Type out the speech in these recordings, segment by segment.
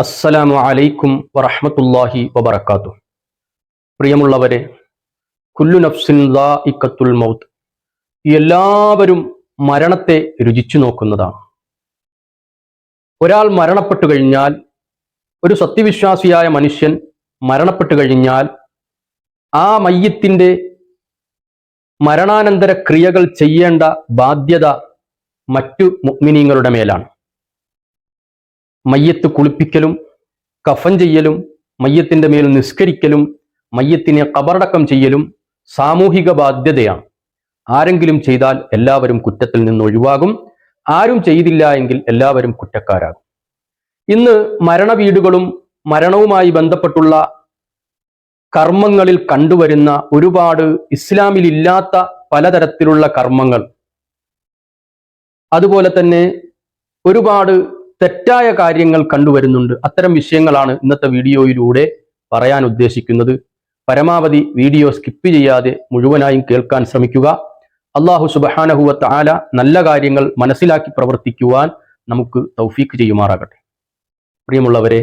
അസ്സലാമു അലൈക്കും വറഹ്മത്തുള്ളാഹി വബറകാതുഹു. പ്രിയമുള്ളവരെ, കുല്ലു നഫ്സിൻ ദാഇഖത്തുൽ മൗത്ത്, എല്ലാവരും മരണത്തെ രുചിച്ചു നോക്കുന്നതാണ്. ഒരാൾ മരണപ്പെട്ടു കഴിഞ്ഞാൽ, ഒരു സത്യവിശ്വാസിയായ മനുഷ്യൻ മരണപ്പെട്ടു കഴിഞ്ഞാൽ, ആ മയ്യിത്തിന്റെ മരണാനന്തര ക്രിയകൾ ചെയ്യേണ്ട ബാധ്യത മറ്റു മുഅ്മിനീങ്ങളുടെ മേലാണ്. മയ്യത്ത് കുളിപ്പിക്കലും കഫൻ ചെയ്യലും മയ്യത്തിന്റെ മേൽ നിസ്കരിക്കലും മയ്യത്തിനെ ഖബറടക്കം ചെയ്യലും സാമൂഹിക ബാധ്യതയാണ്. ആരെങ്കിലും ചെയ്താൽ എല്ലാവരും കുറ്റത്തിൽ നിന്ന് ഒഴിവാകും, ആരും ചെയ്തില്ല എങ്കിൽ എല്ലാവരും കുറ്റക്കാരാകും. ഇന്ന് മരണവീടുകളും മരണവുമായി ബന്ധപ്പെട്ടുള്ള കർമ്മങ്ങളിൽ കണ്ടുവരുന്ന ഒരുപാട് ഇസ്ലാമിലില്ലാത്ത പലതരത്തിലുള്ള കർമ്മങ്ങൾ, അതുപോലെ തന്നെ ഒരുപാട് തെറ്റായ കാര്യങ്ങൾ കണ്ടുവരുന്നുണ്ട്. അത്തരം വിഷയങ്ങളാണ് ഇന്നത്തെ വീഡിയോയിലൂടെ പറയാൻ ഉദ്ദേശിക്കുന്നത്. പരമാവധി വീഡിയോ സ്കിപ്പ് ചെയ്യാതെ മുഴുവനായും കേൾക്കാൻ ശ്രമിക്കുക. അല്ലാഹു സുബ്ഹാനഹു വ തആല നല്ല കാര്യങ്ങൾ മനസ്സിലാക്കി പ്രവർത്തിക്കുവാൻ നമുക്ക് തൗഫീക്ക് ചെയ്യുമാറാകട്ടെ. പ്രിയമുള്ളവരെ,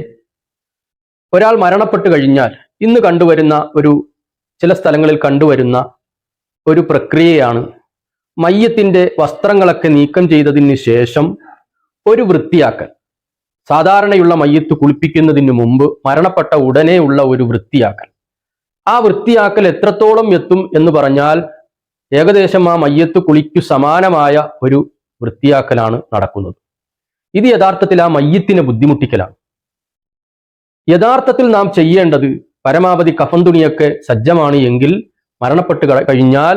ഒരാൾ മരണപ്പെട്ടു കഴിഞ്ഞാൽ ഇന്ന് കണ്ടുവരുന്ന ചില സ്ഥലങ്ങളിൽ കണ്ടുവരുന്ന ഒരു പ്രക്രിയയാണ് മയ്യത്തിന്റെ വസ്ത്രങ്ങളൊക്കെ നീക്കം ചെയ്തതിന് ശേഷം ഒരു വൃത്തിയാക്കൽ. സാധാരണയുള്ള മയ്യത്ത് കുളിപ്പിക്കുന്നതിന് മുമ്പ് മരണപ്പെട്ട ഉടനെയുള്ള ഒരു വൃത്തിയാക്കൽ. ആ വൃത്തിയാക്കൽ എത്രത്തോളം എത്തും എന്ന് പറഞ്ഞാൽ, ഏകദേശം ആ മയ്യത്ത് കുളിക്കു സമാനമായ ഒരു വൃത്തിയാക്കലാണ് നടക്കുന്നത്. ഇത് യഥാർത്ഥത്തിൽ ആ മയ്യത്തിനെ ബുദ്ധിമുട്ടിക്കലാണ്. യഥാർത്ഥത്തിൽ നാം ചെയ്യേണ്ടത്, പരമാവധി കഫൻ തുണിയൊക്കെ സജ്ജമാണ് എങ്കിൽ മരണപ്പെട്ട് കഴിഞ്ഞാൽ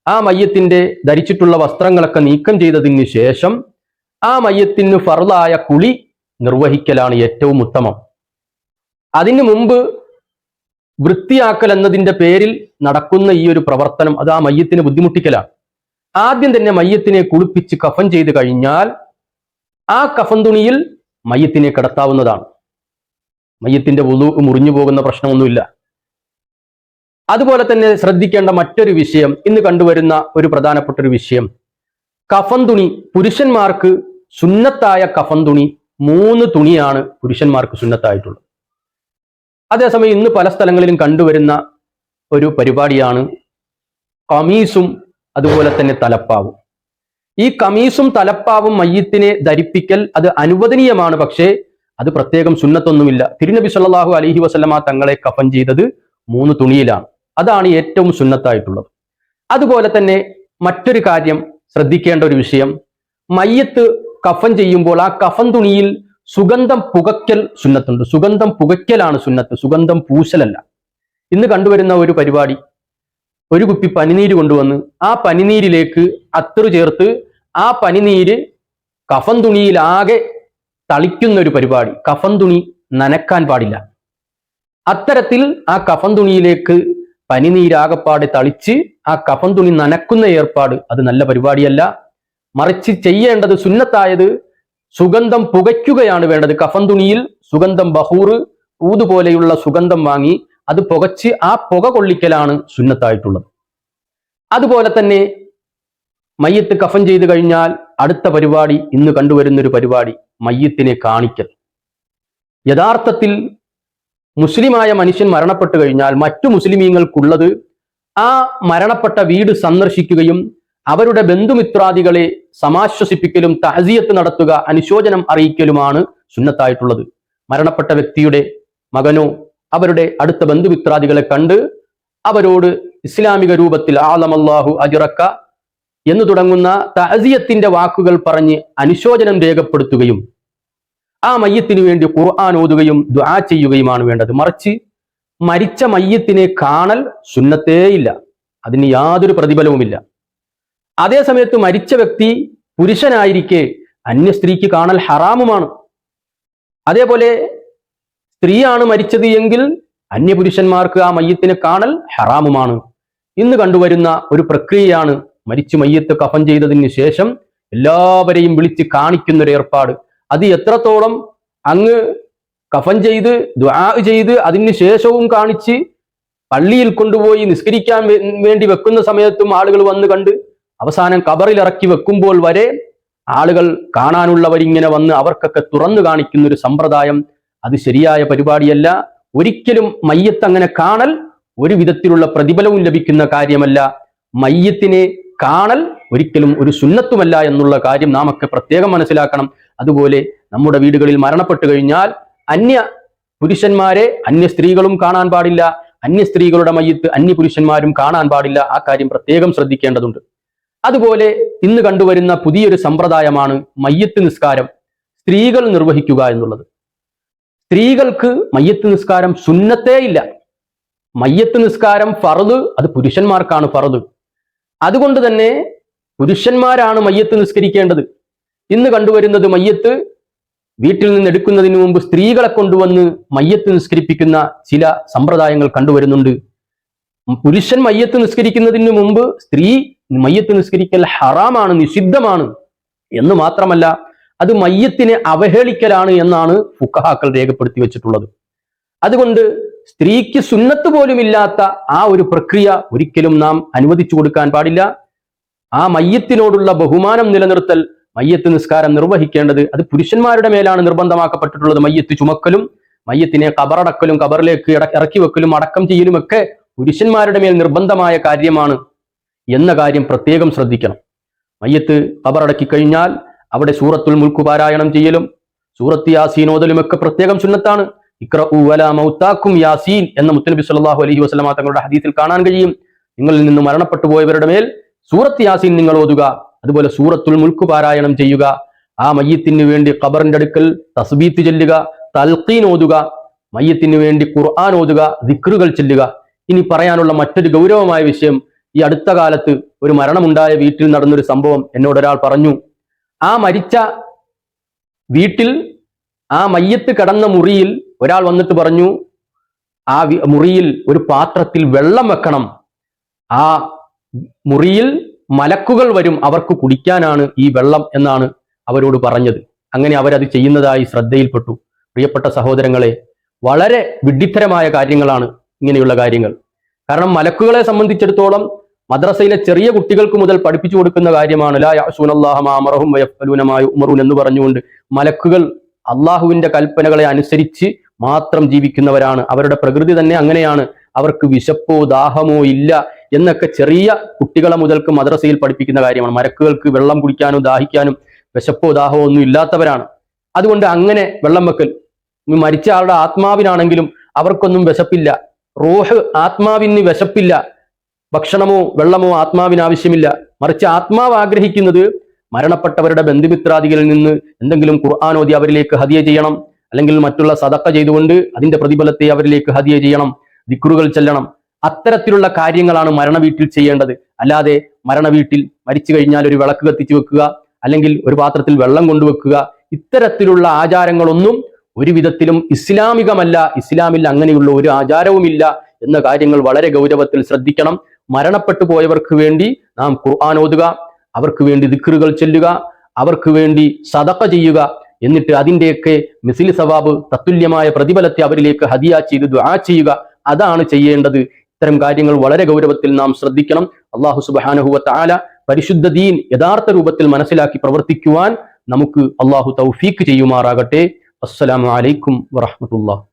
ആ മയ്യത്തിന്റെ ധരിച്ചിട്ടുള്ള വസ്ത്രങ്ങളൊക്കെ നീക്കം ചെയ്തതിന് ശേഷം ആ മയ്യത്തിന് ഫർളായ കുളി നിർവഹിക്കലാണ് ഏറ്റവും ഉത്തമം. അതിനു മുമ്പ് വൃത്തിയാക്കൽ എന്നതിന്റെ പേരിൽ നടക്കുന്ന ഈ ഒരു പ്രവർത്തനം, അത് ആ മയ്യത്തിനെ ബുദ്ധിമുട്ടിക്കലാണ്. ആദ്യം തന്നെ മയ്യത്തിനെ കുളിപ്പിച്ച് കഫൻ ചെയ്ത് കഴിഞ്ഞാൽ ആ കഫൻ തുണിയിൽ മയ്യത്തിനെ കിടത്താവുന്നതാണ്. മയ്യത്തിന്റെ വുളു മുറിഞ്ഞു പോകുന്ന പ്രശ്നമൊന്നുമില്ല. അതുപോലെ തന്നെ ശ്രദ്ധിക്കേണ്ട മറ്റൊരു വിഷയം, ഇന്ന് കണ്ടുവരുന്ന ഒരു പ്രധാനപ്പെട്ട ഒരു വിഷയം, കഫൻ തുണി. പുരുഷന്മാർക്ക് സുന്നത്തായ കഫൻ തുണി 3 തുണിയാണ് പുരുഷന്മാർക്ക് സുന്നത്തായിട്ടുള്ളത്. അതേസമയം ഇന്ന് പല സ്ഥലങ്ങളിലും കണ്ടുവരുന്ന ഒരു പരിപാടിയാണ് കമീസും അതുപോലെ തന്നെ തലപ്പാവും. ഈ കമീസും തലപ്പാവും മയ്യത്തിനെ ധരിപ്പിക്കൽ അത് അനുവദനീയമാണ്, പക്ഷേ അത് പ്രത്യേകം സുന്നത്തൊന്നുമില്ല. തിരുനബി സല്ലല്ലാഹു അലൈഹി വസല്ലമ തങ്ങളെ കഫൻ ചെയ്തത് 3 തുണിയിലാണ്. അതാണ് ഏറ്റവും സുന്നത്തായിട്ടുള്ളത്. അതുപോലെ തന്നെ മറ്റൊരു കാര്യം ശ്രദ്ധിക്കേണ്ട ഒരു വിഷയം, മയ്യത്ത് കഫൻ ചെയ്യുമ്പോൾ ആ കഫൻ തുണിയിൽ സുഗന്ധം പുകയ്ക്കൽ സുന്നത്തുണ്ട്. സുഗന്ധം പുകയ്ക്കലാണ് സുന്നത്ത്, സുഗന്ധം പൂശലല്ല. ഇന്ന് കണ്ടുവരുന്ന ഒരു പരിപാടി, ഒരു കുപ്പി പനിനീര് കൊണ്ടുവന്ന് ആ പനിനീരിലേക്ക് അത്തറ് ചേർത്ത് ആ പനിനീര് കഫൻ തുണിയിലാകെ തളിക്കുന്ന ഒരു പരിപാടി. കഫൻ തുണി നനക്കാൻ പാടില്ല. അത്തരത്തിൽ ആ കഫൻ തുണിയിലേക്ക് പനിനീരാകപ്പാടെ തളിച്ച് ആ കഫൻ തുണി നനക്കുന്ന ഏർപ്പാട് അത് നല്ല പരിപാടിയല്ല. മറിച്ച് ചെയ്യേണ്ടത്, സുന്നത്തായത് സുഗന്ധം പുകയ്ക്കുകയാണ് വേണ്ടത്. കഫൻ തുണിയിൽ സുഗന്ധം ബഹൂർ, ഊത് പോലെയുള്ള സുഗന്ധം വാങ്ങി അത് പുകച്ച് ആ പുക കൊള്ളിക്കലാണ് സുന്നത്തായിട്ടുള്ളത്. അതുപോലെ തന്നെ മയ്യത്ത് കഫൻ ചെയ്ത് കഴിഞ്ഞാൽ അടുത്ത പരിപാടി, ഇന്ന് കണ്ടുവരുന്നൊരു പരിപാടി, മയ്യത്തിനെ കാണിക്കൽ. യഥാർത്ഥത്തിൽ മുസ്ലിമായ മനുഷ്യൻ മരണപ്പെട്ടു കഴിഞ്ഞാൽ മറ്റു മുസ്ലിമീങ്ങൾക്കുള്ളത് ആ മരണപ്പെട്ട വീട് സന്ദർശിക്കുകയും അവരുടെ ബന്ധുമിത്രാദികളെ സമാശ്വസിപ്പിക്കലും തഅസിയത്ത് നടത്തുക, അനുശോചനം അറിയിക്കലുമാണ് സുന്നത്തായിട്ടുള്ളത്. മരണപ്പെട്ട വ്യക്തിയുടെ മകനോ അവരുടെ അടുത്ത ബന്ധുമിത്രാദികളെ കണ്ട് അവരോട് ഇസ്ലാമിക രൂപത്തിൽ ആലമല്ലാഹു അജ്റക എന്ന് തുടങ്ങുന്ന തഅസിയത്തിന്റെ വാക്കുകൾ പറഞ്ഞ് അനുശോചനം രേഖപ്പെടുത്തുകയും ആ മയ്യത്തിനു വേണ്ടി ഖുർആൻ ഓതുകയും ദുആ ചെയ്യുകയുമാണ് വേണ്ടത്. മറിച്ച് മരിച്ച മയ്യത്തിനെ കാണൽ സുന്നത്തേയില്ല, അതിന് യാതൊരു പ്രതിഫലവുമില്ല. അതേ സമയത്ത് മരിച്ച വ്യക്തി പുരുഷനായിരിക്കെ അന്യ സ്ത്രീക്ക് കാണൽ ഹറാമുമാണ്. അതേപോലെ സ്ത്രീയാണ് മരിച്ചത് എങ്കിൽ അന്യപുരുഷന്മാർക്ക് ആ മയ്യത്തിനെ കാണൽ ഹറാമുമാണ്. ഇന്ന് കണ്ടുവരുന്ന ഒരു പ്രക്രിയയാണ് മരിച്ചു മയ്യത്ത് കഫൻ ചെയ്തതിന് ശേഷം എല്ലാവരെയും വിളിച്ച് കാണിക്കുന്ന ഒരു ഏർപ്പാട്. അത് എത്രത്തോളം അങ്ങ് കഫൻ ചെയ്ത് ദുആ ചെയ്ത് അതിന് ശേഷവും കാണിച്ച് പള്ളിയിൽ കൊണ്ടുപോയി നിസ്കരിക്കാൻ വേണ്ടി വെക്കുന്ന സമയത്തും ആളുകൾ വന്ന് കണ്ട് അവസാനം ഖബറിൽ ഇറക്കി വെക്കുമ്പോൾ വരെ ആളുകൾ കാണാനുള്ളവരിങ്ങനെ വന്ന് അവർക്കൊക്കെ തുറന്നു കാണിക്കുന്ന ഒരു സമ്പ്രദായം, അത് ശരിയായ പരിപാടിയല്ല. ഒരിക്കലും മയ്യത്ത് അങ്ങനെ കാണൽ ഒരു വിധത്തിലുള്ള പ്രതിഫലവും ലഭിക്കുന്ന കാര്യമല്ല. മയ്യത്തിനെ കാണൽ ഒരിക്കലും ഒരു സുന്നത്തുമല്ല എന്നുള്ള കാര്യം നാം ഒക്കെ പ്രത്യേകം മനസ്സിലാക്കണം. അതുപോലെ നമ്മുടെ വീടുകളിൽ മരണപ്പെട്ടു കഴിഞ്ഞാൽ അന്യ പുരുഷന്മാരെ അന്യ സ്ത്രീകളും കാണാൻ പാടില്ല, അന്യ സ്ത്രീകളുടെ മയ്യത്ത് അന്യ പുരുഷന്മാരും കാണാൻ പാടില്ല. ആ കാര്യം പ്രത്യേകം ശ്രദ്ധിക്കേണ്ടതുണ്ട്. അതുപോലെ ഇന്ന് കണ്ടുവരുന്ന പുതിയൊരു സമ്പ്രദായമാണ് മയ്യത്ത് നിസ്കാരം സ്ത്രീകൾ നിർവഹിക്കുക എന്നുള്ളത്. സ്ത്രീകൾക്ക് മയ്യത്ത് നിസ്കാരം സുന്നത്തേ ഇല്ല. മയ്യത്ത് നിസ്കാരം ഫർദ്, അത് പുരുഷന്മാർക്കാണ് ഫർദ്. അതുകൊണ്ട് തന്നെ പുരുഷന്മാരാണ് മയ്യത്ത് നിസ്കരിക്കേണ്ടത്. ഇന്ന് കണ്ടുവരുന്നത് മയ്യത്ത് വീട്ടിൽ നിന്ന് എടുക്കുന്നതിന് മുമ്പ് സ്ത്രീകളെ കൊണ്ടുവന്ന് മയ്യത്ത് നിസ്കരിപ്പിക്കുന്ന ചില സമ്പ്രദായങ്ങൾ കണ്ടുവരുന്നുണ്ട്. പുരുഷൻ മയ്യത്ത് നിസ്കരിക്കുന്നതിന് മുമ്പ് സ്ത്രീ മയ്യത്ത് നിസ്കരിക്കൽ ഹറാമാണ്, നിഷിദ്ധമാണ് എന്ന് മാത്രമല്ല അത് മയ്യത്തിനെ അവഹേളിക്കലാണ് എന്നാണ് ഫുഖഹാക്കൾ രേഖപ്പെടുത്തി വെച്ചിട്ടുള്ളത്. അതുകൊണ്ട് സ്ത്രീക്ക് സുന്നത്ത് പോലും ഇല്ലാത്ത ആ ഒരു പ്രക്രിയ ഒരിക്കലും നാം അനുവദിച്ചു കൊടുക്കാൻ പാടില്ല. ആ മയ്യത്തിനോടുള്ള ബഹുമാനം നിലനിർത്തൽ, മയ്യത്ത് നിസ്കാരം നിർവഹിക്കേണ്ടത് അത് പുരുഷന്മാരുടെ മേലാണ് നിർബന്ധമാക്കപ്പെട്ടിട്ടുള്ളത്. മയ്യത്ത് ചുമക്കലും മയ്യത്തിനെ കബറടക്കലും കബറിലേക്ക് ഇറക്കി വെക്കലും അടക്കം ചെയ്യലും ഒക്കെ പുരുഷന്മാരുടെ മേൽ നിർബന്ധമായ കാര്യമാണ് എന്ന കാര്യം പ്രത്യേകം ശ്രദ്ധിക്കണം. മയ്യത്ത് കബറടക്കി കഴിഞ്ഞാൽ അവിടെ സൂറത്തുൽ മുൽക്ക് പാരായണം ചെയ്യലും സൂറത്ത് യാസീൻ ഓതലും ഒക്കെ പ്രത്യേകം സുന്നത്താണ്. ഇഖ്റഉ വലാ മൗതാക്കും യാസീൻ എന്ന മുത്തനബി സല്ലല്ലാഹു അലൈഹി വസല്ലമ തങ്ങളുടെ ഹദീസിൽ കാണാൻ കഴിയും. നിങ്ങളിൽ നിന്ന് മരണപ്പെട്ടു പോയവരുടെ മേൽ സൂറത്ത് യാസീൻ നിങ്ങൾ ഓതുക, അതുപോലെ സൂറത്തുൽ മുൽക്ക് പാരായണം ചെയ്യുക. ആ മയ്യത്തിന് വേണ്ടി ഖബറിന്റെ അടുക്കൽ തസ്ബീത്ത് ചൊല്ലുക, തൽഖീൻ ഓതുക, മയ്യത്തിന് വേണ്ടി ഖുർആൻ ഓതുക, ദിക്റുകൾ ചൊല്ലുക. ഇനി പറയാനുള്ള മറ്റൊരു ഗൗരവമായ വിഷയം, ഈ അടുത്ത കാലത്ത് ഒരു മരണമുണ്ടായ വീട്ടിൽ നടന്നൊരു സംഭവം എന്നോട് ഒരാൾ പറഞ്ഞു. ആ മരിച്ച വീട്ടിൽ ആ മയ്യത്ത് കിടന്ന മുറിയിൽ ഒരാൾ വന്നിട്ട് പറഞ്ഞു, ആ മുറിയിൽ ഒരു പാത്രത്തിൽ വെള്ളം വെക്കണം, ആ മുറിയിൽ മലക്കുകൾ വരും, അവർക്ക് കുടിക്കാനാണ് ഈ വെള്ളം എന്നാണ് അവരോട് പറഞ്ഞത്. അങ്ങനെ അവരത് ചെയ്യുന്നതായി ശ്രദ്ധയിൽപ്പെട്ടു. പ്രിയപ്പെട്ട സഹോദരങ്ങളെ, വളരെ വിഡ്ഢിത്തരമായ കാര്യങ്ങളാണ് ഇങ്ങനെയുള്ള കാര്യങ്ങൾ. കാരണം മലക്കുകളെ സംബന്ധിച്ചിടത്തോളം മദ്രസയിലെ ചെറിയ കുട്ടികൾക്ക് മുതൽ പഠിപ്പിച്ചു കൊടുക്കുന്ന കാര്യമാണ് ലാ യഅ്സൂനല്ലാഹ മാ അമറഹും വയഫ്അലൂന മാ യുഅ്മറൂൻ എന്ന് പറഞ്ഞുകൊണ്ട് മലക്കുകൾ അള്ളാഹുവിന്റെ കൽപ്പനകളെ അനുസരിച്ച് മാത്രം ജീവിക്കുന്നവരാണ്. അവരുടെ പ്രകൃതി തന്നെ അങ്ങനെയാണ്. അവർക്ക് വിശപ്പോ ദാഹമോ ഇല്ല എന്നൊക്കെ ചെറിയ കുട്ടികളെ മുതൽക്ക് മദ്രസയിൽ പഠിപ്പിക്കുന്ന കാര്യമാണ്. മലക്കുകൾക്ക് വെള്ളം കുടിക്കാനും ദാഹിക്കാനും വിശപ്പോ ദാഹമോ ഒന്നും ഇല്ലാത്തവരാണ്. അതുകൊണ്ട് അങ്ങനെ വെള്ളം വെക്കൽ, മരിച്ച ആളുടെ ആത്മാവിനാണെങ്കിലും അവർക്കൊന്നും വിശപ്പില്ല. റൂഹ്, ആത്മാവിന് വിശപ്പില്ല. ഭക്ഷണമോ വെള്ളമോ ആത്മാവിന് ആവശ്യമില്ല. മറിച്ച് ആത്മാവ് ആഗ്രഹിക്കുന്നത് മരണപ്പെട്ടവരുടെ ബന്ധുമിത്രാദികളിൽ നിന്ന് എന്തെങ്കിലും ഖുർആൻ ഓതി അവരിലേക്ക് ഹദിയ ചെയ്യണം, അല്ലെങ്കിൽ മറ്റുള്ള സദഖ ചെയ്തുകൊണ്ട് അതിന്റെ പ്രതിഫലത്തെ അവരിലേക്ക് ഹദിയ ചെയ്യണം, ദിക്റുകൾ ചെല്ലണം. അത്തരത്തിലുള്ള കാര്യങ്ങളാണ് മരണവീട്ടിൽ ചെയ്യേണ്ടത്. അല്ലാതെ മരണവീട്ടിൽ മരിച്ചു കഴിഞ്ഞാൽ ഒരു വിളക്ക് കത്തിച്ചു വെക്കുക, അല്ലെങ്കിൽ ഒരു പാത്രത്തിൽ വെള്ളം കൊണ്ടുവെക്കുക, ഇത്തരത്തിലുള്ള ആചാരങ്ങളൊന്നും ഒരു വിധത്തിലും ഇസ്ലാമികമല്ല. ഇസ്ലാമിൽ അങ്ങനെയുള്ള ഒരു ആചാരവുമില്ല എന്ന കാര്യങ്ങൾ വളരെ ഗൗരവത്തിൽ ശ്രദ്ധിക്കണം. മരണപ്പെട്ടു പോയവർക്ക് വേണ്ടി നാം ഖുർആൻ ഓതുക, അവർക്ക് വേണ്ടി ദിക്റുകൾ ചൊല്ലുക, അവർക്ക് വേണ്ടി സദഖ ചെയ്യുക, എന്നിട്ട് അതിന്റെയൊക്കെ മിസ്ലി സവാബ്, തത്തുല്യമായ പ്രതിഫലത്തെ അവരിലേക്ക് ഹദിയ ചെയ്ത് ദുആ ചെയ്യുക. അതാണ് ചെയ്യേണ്ടത്. ഇത്തരം കാര്യങ്ങൾ വളരെ ഗൗരവത്തിൽ നാം ശ്രദ്ധിക്കണം. അല്ലാഹു സുബ്ഹാനഹു വ തആല പരിശുദ്ധ ദീൻ യഥാർത്ഥ രൂപത്തിൽ മനസ്സിലാക്കി പ്രവർത്തിക്കുവാൻ നമുക്ക് അല്ലാഹു തൗഫീഖ് ചെയ്യുമാറാകട്ടെ. അസ്സലാമു അലൈക്കും വറഹ്മത്തുള്ളാഹി.